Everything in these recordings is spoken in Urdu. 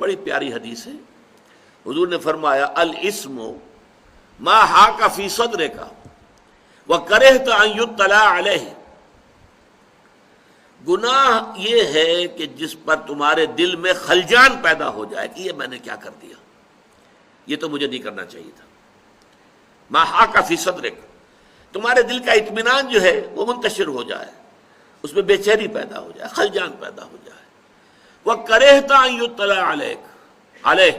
بڑی پیاری حدیث ہے. حضور نے فرمایا الاسم ما حاک فی صدرک وکرہت ان یطلع علیہ. گناہ یہ ہے کہ جس پر تمہارے دل میں خلجان پیدا ہو جائے کہ یہ میں نے کیا کر دیا، یہ تو مجھے نہیں کرنا چاہیے تھا. ما حاک فی صدرک، تمہارے دل کا اطمینان جو ہے وہ منتشر ہو جائے، اس میں بے چینی پیدا ہو جائے، خلجان پیدا ہو جائے. وَكَرِهْتَ أَن يُطَّلَعَ عَلَيْهِ،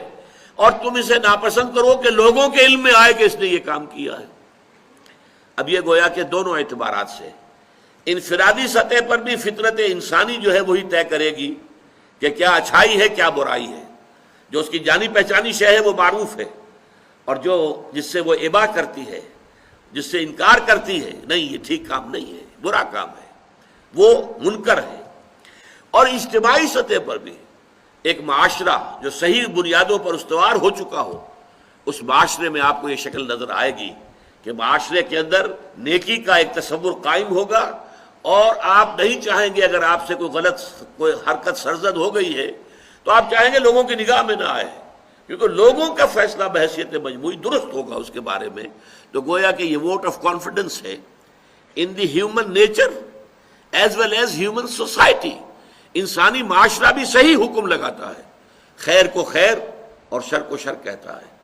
اور تم اسے ناپسند کرو کہ لوگوں کے علم میں آئے کہ اس نے یہ کام کیا ہے. اب یہ گویا کہ دونوں اعتبارات سے انفرادی سطح پر بھی فطرت انسانی جو ہے وہی طے کرے گی کہ کیا اچھائی ہے کیا برائی ہے. جو اس کی جانی پہچانی شے ہے وہ معروف ہے، اور جو جس سے وہ ابا کرتی ہے، جس سے انکار کرتی ہے، نہیں یہ ٹھیک کام نہیں ہے، برا کام ہے، وہ منکر ہے. اور اجتماعی سطح پر بھی ایک معاشرہ جو صحیح بنیادوں پر استوار ہو چکا ہو، اس معاشرے میں آپ کو یہ شکل نظر آئے گی کہ معاشرے کے اندر نیکی کا ایک تصور قائم ہوگا، اور آپ نہیں چاہیں گے اگر آپ سے کوئی حرکت سرزد ہو گئی ہے تو آپ چاہیں گے لوگوں کی نگاہ میں نہ آئے، کیونکہ لوگوں کا فیصلہ بحیثیت مجموعی درست ہوگا اس کے بارے میں. تو گویا کہ یہ ووٹ آف کانفیڈنس ہے in the human nature as well as human society. انسانی معاشرہ بھی صحیح حکم لگاتا ہے، خیر کو خیر اور شر کو شر کہتا ہے.